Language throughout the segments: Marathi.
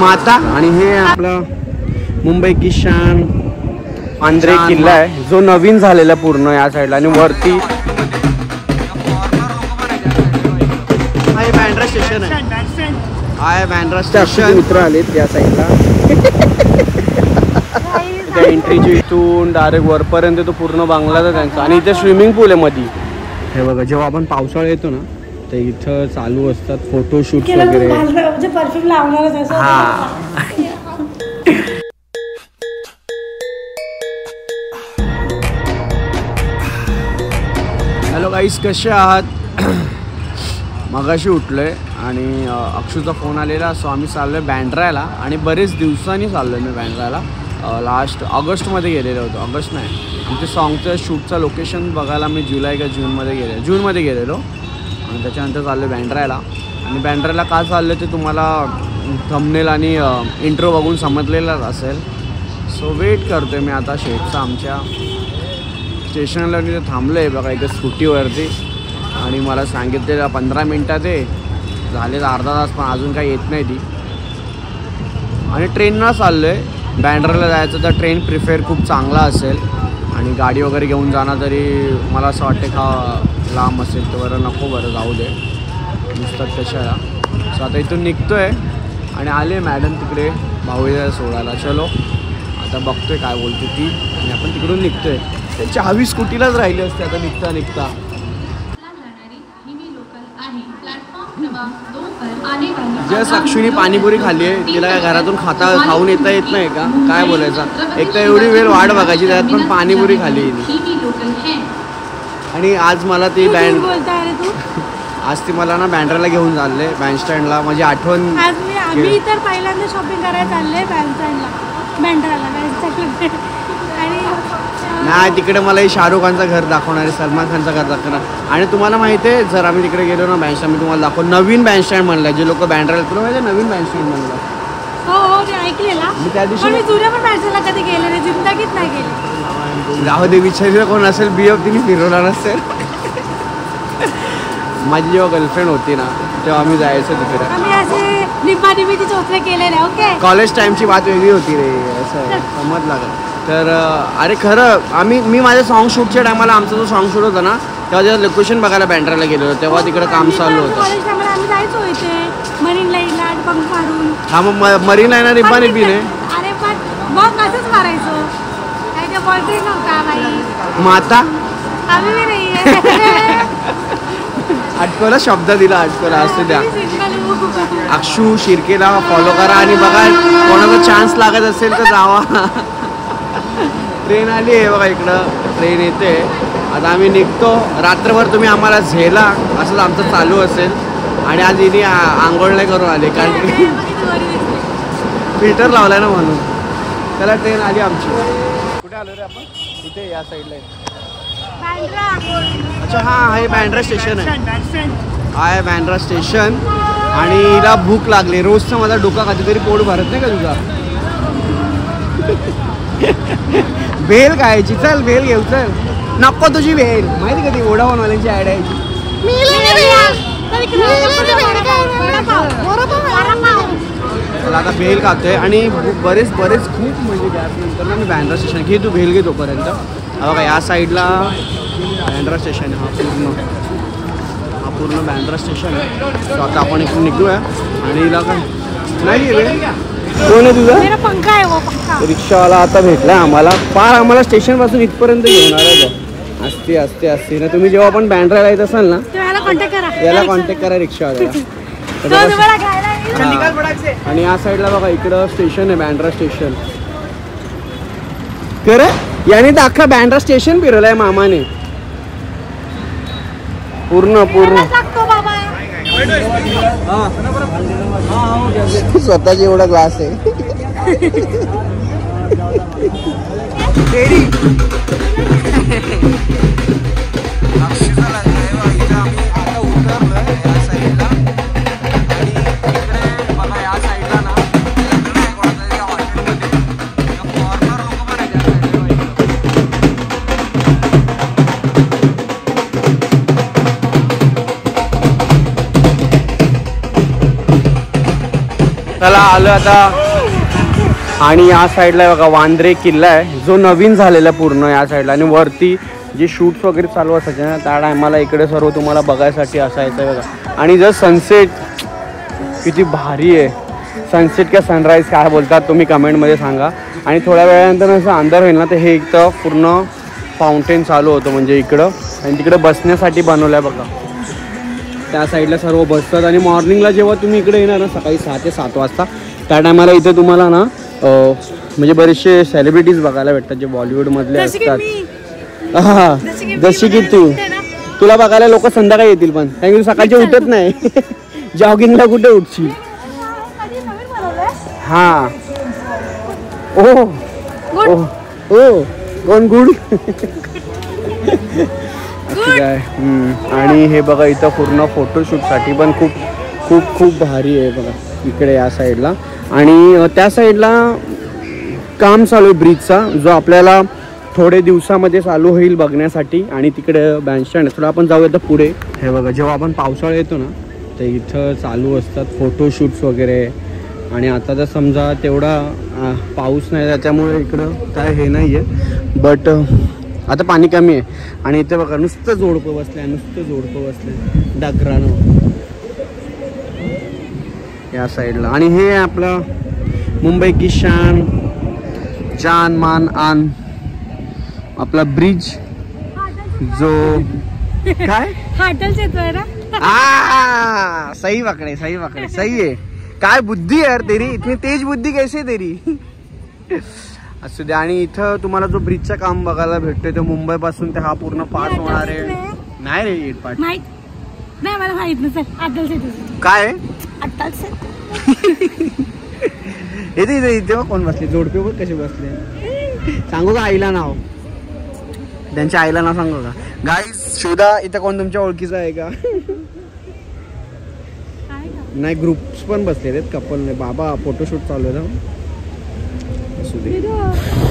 माता आणि हे आपलं मुंबई की शान आंध्रे किल्ला आहे जो नवीन झालेला पूर्ण या साईडला आणि वरती बँड्रा स्टेशन आहे बँड्रा स्टेशन. मित्र आलेत या साईडला त्या एंट्रीची इथून डायरेक्ट वरपर्यंत तो पूर्ण बांगलाच आहे त्यांचा. आणि इथे स्विमिंग पूल आहे मध्ये. हे बघा जेव्हा आपण पावसाळा येतो ना तर इथं चालू असतात फोटोशूट वगैरे. हा हॅलो गाईस, कसे आहात? मगाशी उठलोय आणि अक्षूचा फोन आलेला. सो आम्ही चाललोय बँड्राला आणि बरेच दिवसांनी चाललोय मी बँड्राला. लास्ट ऑगस्टमध्ये गेलेलो होतो. ऑगस्ट नाही, आमच्या सॉंगचं शूटचं लोकेशन बघायला मी जुलै का जूनमध्ये गेलेलो आणि त्याच्यानंतर चाललो बँड्राला. आणि बँड्राला का चाललं ते तुम्हाला थंबनेल आणि इंट्रो बघून समजलेलाच असेल. सो वेट करतो आहे मी आता शेटचा. आमच्या स्टेशनला मी थांबलो आहे बघा इथे स्कूटीवरती आणि मला सांगितलेलं 15 मिनटात आहे. झाले अर्धा तास पण अजून काही येत नाही ती. आणि ट्रेननं चाललो आहे बँड्राला जायचं तर ट्रेन प्रिफेअर खूप चांगला असेल आणि गाडी वगैरे घेऊन जाणं तरी मला असं वाटते का लांब असेल तर बरं नको, बरं जाऊ दे नुसतं कशाला. सो आता इथून निघतो आहे आणि आले मॅडम तिकडे भाऊला सोडायला. चलो आता बघतोय काय बोलते ती आणि आपण तिकडून निघतो आहे. त्यांची हवी स्कूटीलाच राहिली असते आता निघता. जस्ट अक्षुनी पाणीपुरी खाल्ली आहे. तिला काय घरातून खाऊन येता येत नाही का काय बोलायचं. एक तर एवढी वेळ वाट बघायची त्यात पण पाणीपुरी खाल्ली. आणि आज मला ती आज ती मला ना बँड्राला घेऊन चालले बँडस्टँडला. माझी आठवण आम्ही तर पहिल्यांदा शॉपिंग करायला चालले बँड्राला. नाही तिकडे मला शाहरुख खानचं घर दाखवणार आहे, सलमान खानचं घर दाखवणार. आणि तुम्हाला माहिती आहे जर आम्ही तिकडे गेलो ना बँडस्टँड, मी तुम्हाला दाखव नवीन बँडस्टँड म्हणलं. जे लोक बँड्राला तुला माहिती नवीन बँडस्टँड म्हणलं. हो ते ऐकलेला. मी त्या दिवशी मी जुन्या पण बँडस्टँडला कधी गेले नाही, जिंदगीत नाही गेले. राहू दे, विचारलं कोण असेल BF तिने फिरवणार असेल. माझी जेव्हा गर्लफ्रेंड होती ना तेव्हा आम्ही जायचो तिकडे. आम्ही असे निंबानिंबीचे चोचले केलेले. ओके कॉलेज टाईमची बात वेगळी होती रे, असं समजलं का. तर अरे खरं मी माझ्या सॉन्ग शूटच्या टायमाला आमचा जो सॉन्ग शूट होता ना तेव्हा जेव्हा लोकेशन बघायला बँड्राला गेलो होतो तेव्हा तिकडे काम चालू होतं. कॉलेज टायमाला आम्ही जायचो इथे मरीन लाईनला बंक मारून. हा मग मरीन लाईन रिब्बी नाही. अरे पण बंक असंच मारायचो. काय ते बॉयफ्रेंड नव्हता बाई. माता आम्ही बी नाही. अटकोला शब्द दिला अटकोला असू द्या. अक्षू शिर्केला फॉलो करा आणि बघा कोणाचा चान्स लागत असेल तर जावा. ट्रेन आली आहे बघा इकडं, ट्रेन येते. आता आम्ही निघतो. रात्रभर तुम्ही आम्हाला झेला असंच आमचं चालू असेल. आणि आज हिने आंघोळ नाही करून आले कारण की फिल्टर लावलाय ना म्हणून. त्याला ट्रेन आली आमची. कुठे आलो रे आपण? इथे या साईडला आहे. अच्छा हां हे बँड्रा स्टेशन आहे. हा आहे बँड्रा स्टेशन. आणि हिला भूक लागली. रोजचं माझा डोका कधीतरी पोट भरत नाही का तुझा. भेल खायची. चल भेल घेऊ चल. नको तुझी भेल माहिती का ती वोडाफोनवाल्यांची ॲड आहे. चला आता भेल खातोय आणि बरेच खूप म्हणजे गॅप नंतर ना मी बँड्रा स्टेशन घे. तू भेल घे तोपर्यंत. बघा या साईडला बँड्रा स्टेशन आहे. हा पूर्ण बँड्रा स्टेशन आहे. तर आता आपण इकडून निघूया. आणि हिला काय नाही रे कोण आहे तुझा पंखा आहे. पंखा रिक्षावाला आता भेटलाय आम्हाला. फार आम्हाला स्टेशनपासून इथपर्यंत घेऊन आला. असते ना. तुम्ही जेव्हा आपण बँड्राला येत असाल ना याला कॉन्टॅक्ट करा रिक्षावाल्याला. आणि या साईडला बघा इकडं स्टेशन आहे बँड्रा स्टेशन. खरं याने तर अख्खा बँड्रा स्टेशन फिरवलाय मामाने पूर्ण. स्वतःची एवढा ग्लास आहे. त्याला आलं आता. आणि या साईडला बघा वांद्रे किल्ला आहे जो नवीन झालेला आहे पूर्ण या साईडला. आणि वरती जे शूट्स वगैरे चालू असायचे ना त्या टायमाला इकडे सर्व तुम्हाला बघायसाठी असायचं आहे बघा. आणि जर सनसेट किती भारी आहे. सनसेट का सनराईज काय बोलतात तुम्ही कमेंटमध्ये सांगा. आणि थोड्या वेळानंतर असं अंधार होईल ना तर हे इथं पूर्ण फाउंटेन चालू होतं म्हणजे इकडं. आणि तिकडं बसण्यासाठी बनवलं आहे बघा. त्या साईडला सर्व बसतात. आणि मॉर्निंगला जेव्हा तुम्ही इकडे येणार ना सकाळी 6 ते 7 वाजता त्या टायमाला इथे तुम्हाला ना म्हणजे बरेचसे सेलिब्रिटीज बघायला भेटतात जे बॉलिवूडमधले असतात. हां जशी की तुला बघायला लोक संध्याकाळी येतील पण कारण की तू सकाळचे उठत नाही. जॉगिंगला कुठे उठशील. हां ओ ओ कोण गुड. काय आणि हे बघा इथं पूर्ण फोटोशूटसाठी पण खूप खूप खूप भारी आहे बघा इकडे या साईडला. आणि त्या साईडला काम चालू आहे ब्रिजचा जो आपल्याला थोडे दिवसामध्ये चालू होईल बघण्यासाठी. आणि तिकडे बँडस्टँड आहे. थोडं आपण जाऊया तर पुढे. हे बघा जेव्हा आपण पावसाळा येतो ना तर इथं चालू असतात फोटोशूट्स वगैरे. आणि आता तर समजा तेवढा पाऊस नाही त्याच्यामुळे इकडं काय हे नाही आहे बट आता पाणी कमी आहे. आणि इथे बघा नुसतं जोडपं बसलं आहे नुसतं जोडपं बसलं आहे डगरानं या साईडला. आणि हे आपला मुंबई की शान जान मान आन आपला ब्रिज जो काय हॉटेल्स येतोय ना. सही पकडे सही पकडे सही आहे. काय बुद्धी यार तेरी इतनी तेज बुद्धी कैसे तेरी. असू दे. आणि इथं तुम्हाला जो ब्रिजचं काम बघायला भेटतोय तो मुंबई पासून ते हा पूर्ण पास होणार आहे. नाही रे इटपाट नाही मला माहित नसेल. काय येते इथे कोण बसले जोडपे बघ कसे बसले. सांगू का आईला नाव त्यांच्या आईला नाव सांगू का. गाईज शोधा इथं कोण तुमच्या ओळखीचा आहे का. नाही ग्रुप्स पण बसलेले आहेत कपल नाही. बाबा फोटोशूट चालू आहे ना.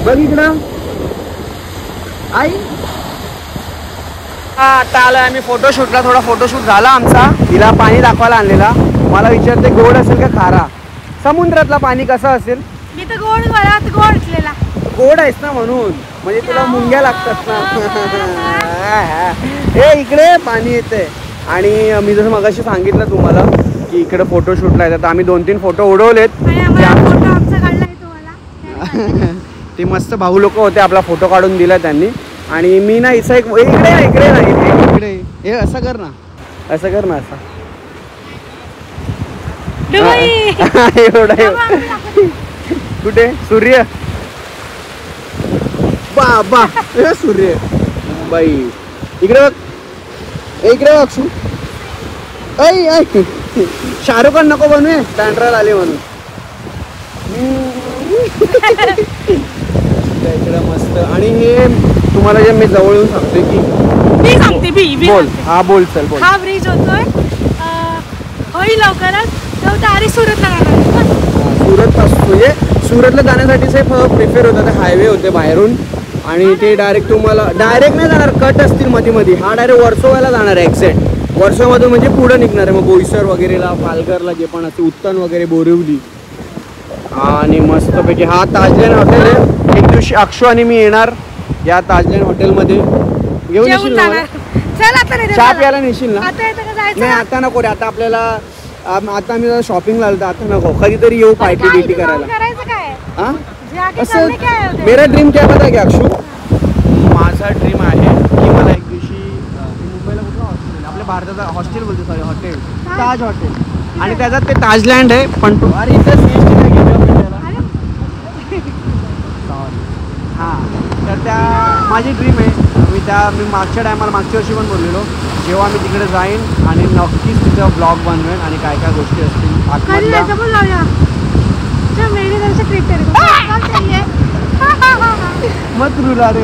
बघ इकडं आई. हा आता आलोय आम्ही फोटोशूटला. थोडा फोटोशूट झाला आमचा. तिला पाणी दाखवायला आणलेला. मला विचारते गोड असेल का खारा. समुद्रातला पाणी कसं असेल. मी तर गोड असलेला. गोड आहेस ना म्हणून म्हणजे तुला मुंग्या लागतात ना. हे इकडे पाणी येते. आणि मी जसं मगाशी सांगितलं तुम्हाला की इकडे फोटोशूटला येतात. आम्ही 2-3 फोटो उडवलेत. ते मस्त भाऊ लोक होते आपला फोटो काढून दिला त्यांनी. आणि मी ना इथं इकडे नाही इकडे हे असं कर ना असं कर ना असं एवढा कुठे सूर्य बाबा सूर्य बाई इकडे बघ इकडे बघ शू. ऐ शाहरुख खान नको बनवे बँड्राला आले म्हणून. इकडे मस्त. आणि हे तुम्हाला जे मी जवळून सांगते की मी सांगते बोल. हा बोल चल बोल. हा ब्रिज होतोय होईल लवकरच. सुरतला सुरत पासून म्हणजे सुरतला जाण्यासाठीच हे प्रिफर होतं. ते हायवे होते बाहेरून. आणि ते डायरेक्ट तुम्हाला डायरेक्ट नाही जाणार कट असतील मध्ये. हा डायरेक्ट वर्सोवाला जाणार आहे एक्झॅक्ट. वर्सोमधून म्हणजे पुढे निघणार आहे मग बोईसर वगैरेला पालघरला जे पण असते उत्तन वगैरे बोरिवली. आणि मस्तपैकी हा ताजलँड हॉटेल आहे. एक दिवशी अक्षू आणि मी येणार या ताजलँड हॉटेलमध्ये. घेऊन येशील ना चहा प्यायला नेशील ना. नाही आता नको रे. आता आपल्याला आता आम्ही जरा शॉपिंगला आलो. आता नको कधीतरी येऊ पार्टी बिटी करायला. असं मेरा ड्रीम क्या पता क्या अक्षू. माझा ड्रीम आहे की मला एक दिवशी मुंबईला कुठलं हॉस्टेल आपल्या भारताचा हॉस्टेल बोलतो सॉरी हॉटेल ताज हॉटेल. आणि त्याच्यात ते ताजलँड आहे पण तो अरे इथं CST नाही घेतलं हां. तर त्या माझी ड्रीम आहे. मी मागच्या टायमाला मागच्या वर्षी पण बोललेलो जेव्हा मी तिकडे जाईन आणि नक्कीच तिथं ब्लॉग बनवेन आणि काय काय गोष्टी असतील मत रुला रे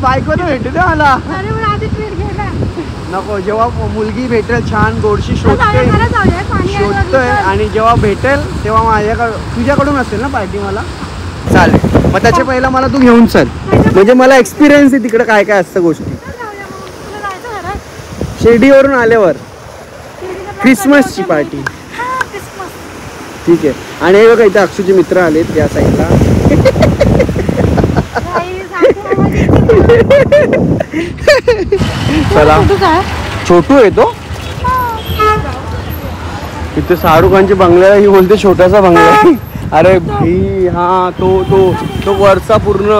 बायको तर भेटू दे मला. नको जेव्हा मुलगी भेटेल छान गोडशी शोधतोय आणि जेव्हा भेटेल तेव्हा माझ्याकडं तुझ्याकडून असेल ना पार्टी मला चालेल. मग त्याच्या पहिला मला तू घेऊन चल म्हणजे मला एक्सपिरियन्स आहे तिकडे काय काय असतं गोष्टी. शिर्डीवरून आल्यावर शिर्डीचा क्रिसमसची प्रसाद पार्टी. हा, क्रिसमस. ठीक आहे. आणि हे बघा इथे अक्षूचे मित्र आलेत या साईडला. आई, सासू, माझी. चला. फोटो काय? छोटू आहे तो. इथे शाहरुख खानच्या बंगल्याला ही बोलते छोटासा बंगला आहे. अरे भाई हा तो वरचा पूर्ण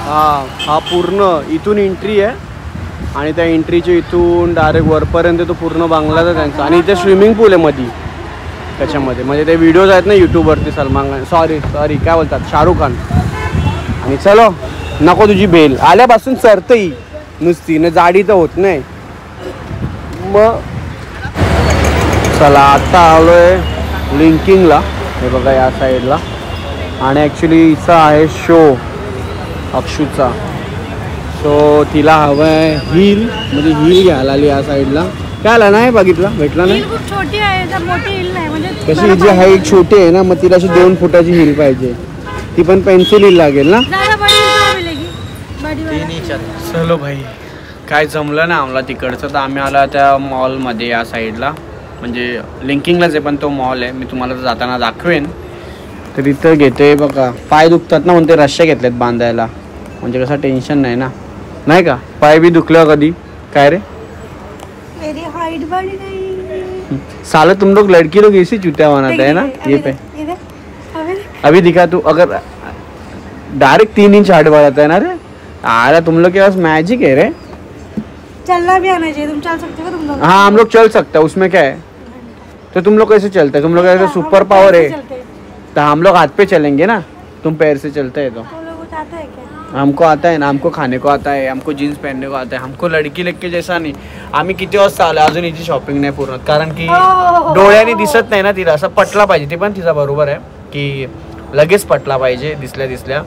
हा पूर्ण इथून एंट्री आहे आणि त्या एंट्रीच्या इथून डायरेक्ट वरपर्यंत तो पूर्ण बंगलाच आहे त्यांचा. आणि इथे स्विमिंग पूल आहे मध्ये त्याच्यामध्ये. म्हणजे ते व्हिडिओज आहेत ना यूट्यूबवरती सलमान खान सॉरी काय बोलतात शाहरुख खान. आणि चलो नको तुझी बेल आल्यापासून चरतही नुसती न जाडी तर होत नाही. मग चला आता आलोय लिंकिंगला. हे बघा या साईडला. आणि ॲक्च्युली हिचा आहे शो अक्षूचा. सो तिला हवं आहे हिल. म्हणजे हिल घ्यायला आली या साईडला. काय आला नाही बघितला भेटला नाही. हिल खूप छोटी आहे, जर मोठी हिल नाही. म्हणजे कशी हिची हाईट छोटी आहे ना मग तिला अशी 2 फुटाची हिल पाहिजे. ती पण पेन्सिल हिल लागेल ना. ज़्यादा बड़ी कितना मिलेगी? बड़ी वाला. चलो भाई काय जमलं ना आम्हाला तिकडचं. तर आम्ही आला त्या मॉलमध्ये या साईडला. म्हणजे लिंकिंगलाच आहे पण तो मॉल आहे. मी तुम्हाला जाताना दाखवेन. तर इथं घेते बघा. पाय दुखतात ना म्हणून ते रश्श्या घेतल्यात बांधायला. म्हणजे कसं टेन्शन नाही ना. नाही का पाय बी दुखलं कधी काय रे. मेरी हाइट बड़ी नहीं. साला तुम लोग लड़की लोग इसी चूतिया बनाते है ना. ये पे अभी दिखा तू अगर डायरेक्ट 3 इंच हाइट बढ़ाता है ना रे. अरे तुम लोग के पास मैजिक है रे. चलना भी आना चाहिए. तुम चल सकते हो तुम लोग. हाँ हम लोग चल सकते हैं उसमें क्या है. तो तुम लोग कैसे चलते हैं. तुम लोग ऐसा सुपर पावर है. तो हम लोग हाथ पे चलेंगे ना. तुम पैर से चलते हैं तो. तुम लोग कुछ आता है क्या? हमको आता है ना. हमको खाने को आता है. हमको जीन्स पहनने को आता है. हमको लड़की लेके जैसा नहीं. आम्ही किती वाजता आलो अजून हिची शॉपिंग नाही पूर्ण. कारण की डोळ्याने दिसत नाही ना तिला. असं पटला पाहिजे. ते पण तिचा बरोबर आहे की लगेच पटला पाहिजे दिसल्या.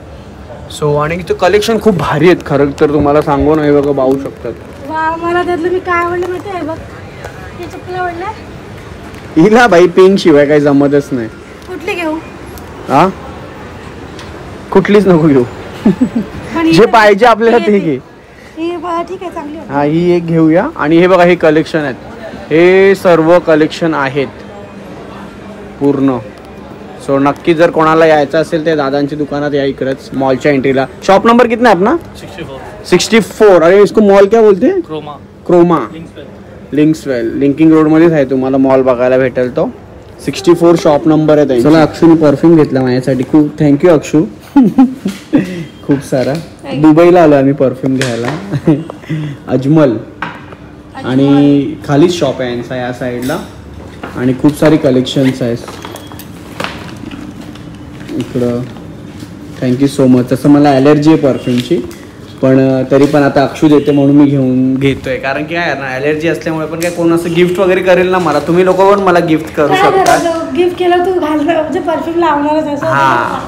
सो आणि इथं कलेक्शन खूप भारी आहेत खरं तर. तुम्हाला सांगू ना हे बघा पाहू शकतात. वा, मला त्यातलं मी काय आवडलं माहिती आहे बघ. हे चप्पल आवडलं. हिला बाई पिंक शिवाय काही जमतच नाही. कुठली घेऊ? हा कुठलीच नको घेऊ. पण ही जे तर- पाहिजे आपल्याला ते घे. ही ठीक आहे चांगली आहे. हा ही एक घेऊया. आणि हे बघा हे कलेक्शन आहेत. हे सर्व कलेक्शन आहेत पूर्ण. सो नक्की जर कोणाला यायचं असेल ते दादांच्या दुकानात या इकडेच मॉलच्या एंट्रीला. शॉप नंबर कितना है अपना? 64. अरे इसको मॉल क्या बोलते हैं? क्रोमा लिंक्सवेल. लिंकिंग रोड मध्येच आहे. तुम्हाला मॉल बघायला भेटेल तो. 64 शॉप नंबर आहे त्यांचा. चला अक्षूने परफ्यूम घेतला माझ्यासाठी. खूप थँक्यू अक्षू. खूप सारा. दुबईला आलो आम्ही परफ्यूम घ्यायला. अजमल. आणि खालीच शॉप आहे यांचा या साईडला. आणि खूप सारी कलेक्शन्स आहेत इकडं. Thank you so much. तसं मला ॲलर्जी आहे परफ्यूमची पण तरी पण आता अक्षू देते म्हणून मी घेतोय. कारण की काय ना ॲलर्जी असल्यामुळे पण काय कोण असं गिफ्ट वगैरे करेल ना मला. तुम्ही लोक पण मला गिफ्ट करू शकता. गिफ्ट केलं तू घालणार म्हणजे परफ्यूम लावणारच असं. हा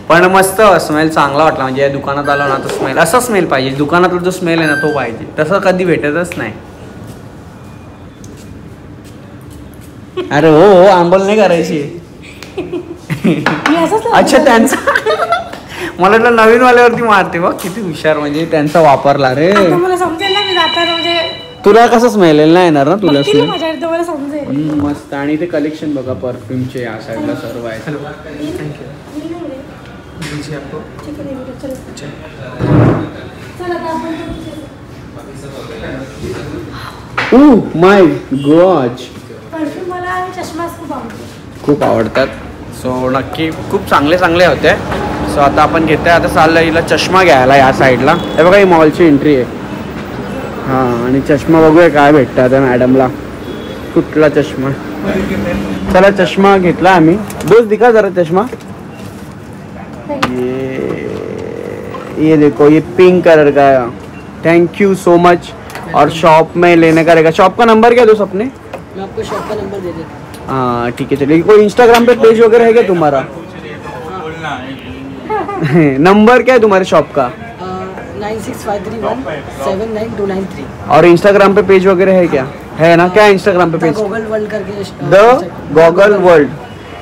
पण मस्त स्मेल चांगला वाटला. म्हणजे या दुकानात आलो ना तो स्मेल असा स्मेल पाहिजे. दुकानातला जो स्मेल आहे ना तो पाहिजे. तसं कधी भेटतच नाही. अरे हो आंबोल नाही करायची. अच्छा त्यांचा मला वाटलं नवीन वाल्यावरती मारते बघ. किती हुशार. म्हणजे त्यांचा वापरला रे. मला समजेल ना मी जाताना. म्हणजे तुला कसं स्मेल नाही येणार ना तुला किती स्मेल. मजा येते मला समजेल. मस्त. आणि ते कलेक्शन बघा परफ्यूमचे या साईडला सर्व आहे. माय गॉड. परफ्यूम मला चष्माच खूप आवडतो. खूप आवडतात. सो नक्की खूप चांगले होते. सो आता आपण घेतोय. आता चाललं हिला चष्मा घ्यायला या साईडला. हे बघा ही मॉलची एंट्री आहे. हां आणि चष्मा बघूया काय भेटतं आता मॅडमला. कुठला चष्मा. चला चष्मा घेतला आम्ही. दोस्त दिखा जरा चष्मा. ये देखो ये पिंक कलर का. Thank you so much. और शॉप में लेने का रहेगा. शॉप का नंबर क्या दो अपने. मैं आपको शॉप का नंबर दे देता हाँ ठीक है. चलिए कोई इंस्टाग्राम पे पेज वगैरह है क्या तुम्हारा. नंबर क्या है तुम्हारे शॉप का. 9653179293. और इंस्टाग्राम पे पेज वगैरह है क्या. है ना. क्या इंस्टाग्राम पे पेज. गूगल वर्ल्ड करके द गॉगल वर्ल्ड.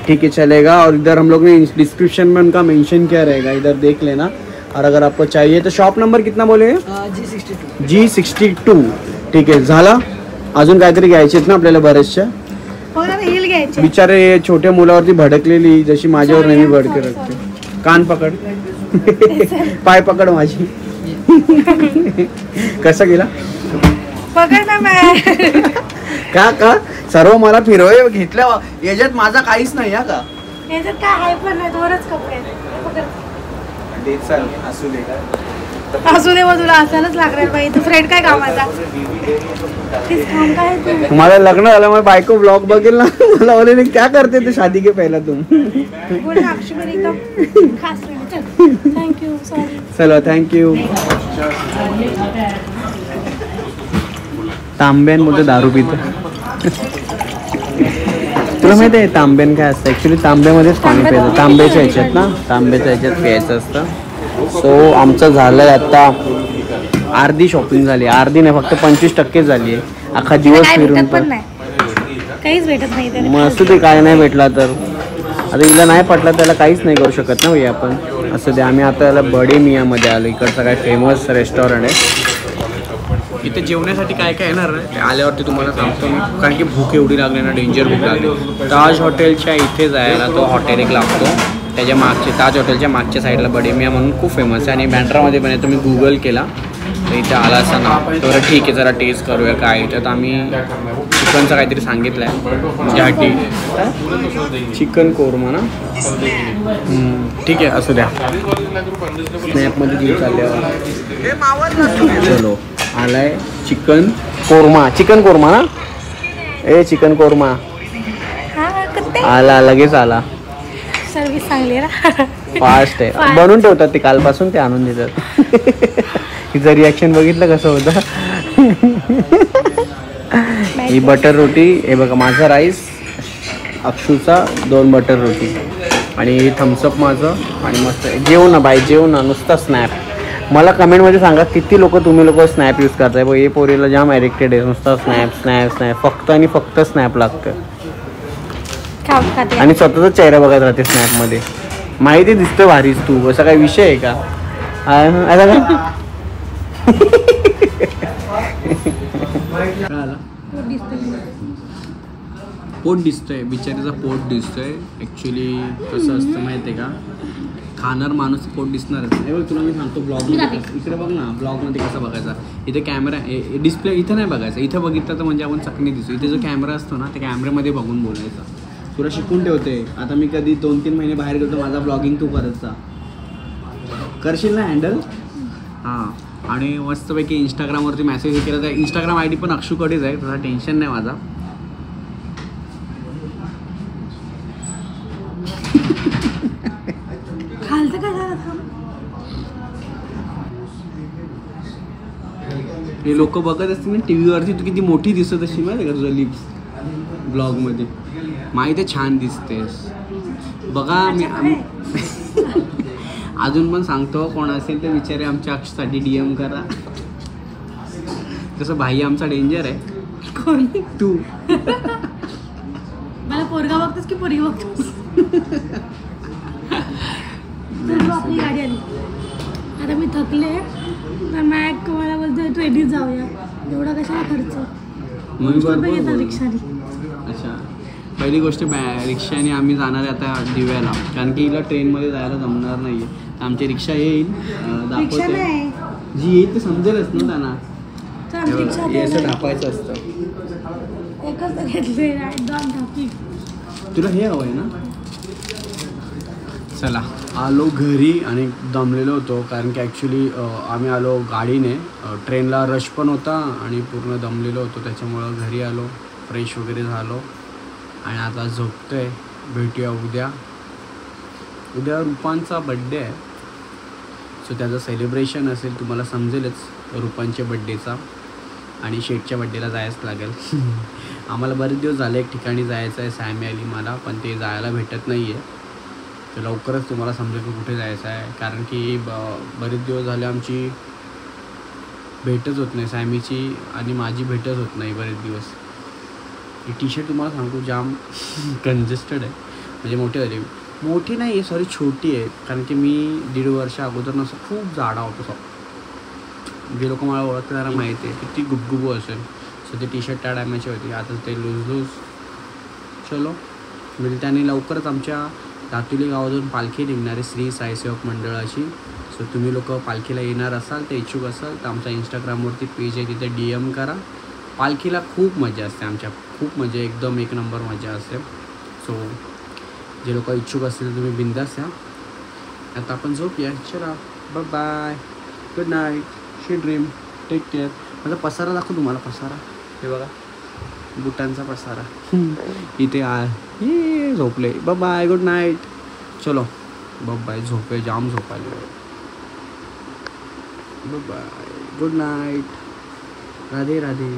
ठीक है चलेगा. और इधर हम लोग ने डिस्क्रिप्शन में उनका मेंशन किया रहेगा. इधर देख लेना. और अगर आपको चाहिए तो शॉप नंबर कितना बोले G62. G62. ठीक आहे, झाला. अजून काहीतरी घ्यायचे ना आपल्याला बरेचशा. हो ना, हिल घ्यायचे. बिचारे छोट्या मुलावरती भडकलेली जशी माझ्यावर नेहमी भडके रखते. कान पकड पाय पकड माझी. कसा गेला पकड ना का सर्व मला फिरवय घेतल्या याच्यात माझा काहीच नाही या का याच्यात काय आहे पण नाही, दोनच कपडे आहेत. असू दे मग, तुला असायलाच लागणार बाई. तू फ्रेंड काय कामाचा? तुम्हाला लग्न झालं मग बायको ब्लॉग बघेल ना, मला बोलेले क्या करते ते शादी के पहला तुम. थँक्यू. सॉरी. चलो थँक्यू. तांब्यांमध्ये दारू पितो. तुला माहिती आहे तांब्यान काय असतं? ॲक्च्युली तांब्यामध्येच पाणी प्यायचं. तांब्याच्या ह्याच्यात ना, तांब्याच्या ह्याच्यात प्यायचं असतं. सो आमचं झालंय आता अर्धी शॉपिंग झाली. अर्धी नाही, फक्त 25% झाली आहे. अख्खा दिवस फिरून पण काहीच भेटत नाही. मग असं ते काय नाही भेटला तर आता हिला नाही पटलं त्याला काहीच नाही करू शकत ना भाई आपण. असं ते आम्ही आता याला बडे मियामध्ये आलो. इकडचा काय फेमस रेस्टॉरंट आहे. इथे जेवण्यासाठी काय काय येणार आहे ते आल्यावरती तुम्हाला सांगतो मी, कारण की भूक एवढी लागली ना, डेंजर भूक लागली. ताज हॉटेलच्या इथे जायला तो हॉटेल एक लागतो. त्याच्या मागचे ताज हॉटेलच्या मागच्या साईडला बडे मिया म्हणून खूप फेमस आहे. आणि बँड्रामध्ये पण आहे. तुम्ही गुगल केला तर इथे आला असं ना, तर ठीक आहे जरा टेस्ट करूया काय. तर आम्ही चिकनचं काहीतरी सांगितलं आहे त्यासाठी. चिकन कोरमा ना, ठीक आहे असू द्या. स्नॅपमध्ये जीव चालले. चलो आलाय चिकन कोरमा ना. ए चिकन कोरमा आला, लगेच आला. सर्विस चांगली ना, फास्ट आहे. बनवून ठेवतात ते कालपासून, ते आणून देतात. तिचं रिॲक्शन बघितलं कसं होतं. ही बटर रोटी, हे बघा माझा राईस, अक्षूचा 2 बटर रोटी आणि थम्सअप माझं. आणि मस्त जेवू ना बाई, जेवू ना. नुसता स्नॅप. मला कमेंटमध्ये सांगा किती तुम्ही लोक स्नॅप यूज करताय. बघ हे पोरीला जाम ॲडिक्टेड आहे. नुसता स्नॅप फक्त आणि फक्त स्नॅप लागतं. आणि स्वतःचा चेहरा बघत राहते स्नॅपमध्ये. माहिती दिसतं भारीच तू, असा काही विषय आहे का? पोट दिसतंय, बिचारीचा पोट दिसतोय. ॲक्च्युली कसं असतं माहिती आहे का, खाणार माणूस पोट दिसणारच. हे बघ तुला मी सांगतो ब्लॉगमध्ये, इकडे बघ ना, ब्लॉगमध्ये कसं बघायचा. इथे कॅमेरा डिस्प्ले इथं नाही बघायचा. इथं बघितलं तर म्हणजे आपण चकणी दिसतो. इथे जो कॅमेरा असतो ना, त्या कॅमेऱ्यामध्ये बघून बोलायचा. तुला शिकून ठेवते. आता मी कधी 2-3 महिने बाहेर गेलो, माझा ब्लॉगिंग तू करत जा. करशील ना हँडल? हां. आणि मस्तपैकी इंस्टाग्रामवरती मेसेज हे केला तर इंस्टाग्राम ID पण अक्षूकडेच आहे, तसा टेन्शन नाही माझा. हे लोक बघत असतील ना TV वरती, तू किती मोठी दिसत अशी माहिती का तुझं लिप्स ब्लॉगमध्ये. माहिती आहे छान दिसतेस बघा. मी अजून पण सांगतो, कोण असेल तर विचारे आमच्या अक्षसाठी DM करा. तसं भाई आमचा डेंजर आहे. कोण? तू. मला पोरगा बघतोस की पोरगी बघतोस? आपली गाडी आली. आता मी थकले तर मॅक मला बोलतोय तू एडीच जाऊया. एवढा कशाला खर्च? मग रिक्षाने. अच्छा, पहिली गोष्ट रिक्षाने आम्ही जाणार आहे आता दिव्याला, कारण की हिला ट्रेनमध्ये जायला जमणार नाही आहे. आमची रिक्षा येईल, दाखवते जी येईल ते समजेलच ना त्यांना. असं ढापायचं असतं. तुला हे हवं आहे ना? चला आलो घरी आणि दमलेलो होतो, कारण की ॲक्च्युली आम्ही आलो गाडीने. ट्रेनला रश पण होता आणि पूर्ण दमलेलो होतो. त्याच्यामुळं घरी आलो, फ्रेश वगैरे झालो आणि आता झोपतोय. भेटूया उद्या. उद्या रुपांचा बड्डे आहे, सो त्याचं सेलिब्रेशन असेल, तुम्हाला समजेलच रुपांच्या बड्डेचा. आणि शेठच्या बड्डेला जायचं लागेल. आम्हाला बरेच दिवस झाले एक ठिकाणी जायचं आहे. सॅमी आली मला, पण ते जायला भेटत नाही आहे. तर लवकरच तुम्हाला समजेल की कुठे जायचं आहे, कारण की बरेच दिवस झाले आमची भेटच होत नाही. सॅमीची आणि माझी भेटच होत नाही बरेच दिवस. ही टी शर्ट तुम्हाला सांगतो जाम कंजेस्टेड आहे, म्हणजे मोठे झाले. मोठी नाही आहे, सॉरी छोटी आहे. कारण की मी 1.5 वर्ष अगोदर नसं खूप जाडा होतो. जे लोक मला ओळखतात त्यांना माहिती आहे किती गुबगुबू असेल. सो ते टी शर्ट त्या टायमाची होती, आता ते लूज. चलो म्हणजे त्याने लवकरच आमच्या दातुली गावातून पालखी निघणार आहे श्री साईसेवक मंडळाची. सो तुम्ही लोक पालखीला येणार असाल तर इच्छुक असाल तर आमचा इंस्टाग्रामवरती पेज आहे, तिथे DM करा. पालखीला खूप मजा असते आमच्या, खूप म्हणजे एकदम एक नंबर मजा असते. सो जे लोक इच्छुक असतील तुम्ही बिंदास या. आता आपण झोपूया. चला बाय बाय, गुड नाईट, शी ड्रीम, टेक केअर. माझा पसारा दाखव तुम्हाला. पसारा हे बघा, बुटांचा पसारा इथे आहे. झोपले. Bye bye, good night. चलो बाय बाय. झोपे जाम झोपायला. Bye bye, good night, Radhe Radhe.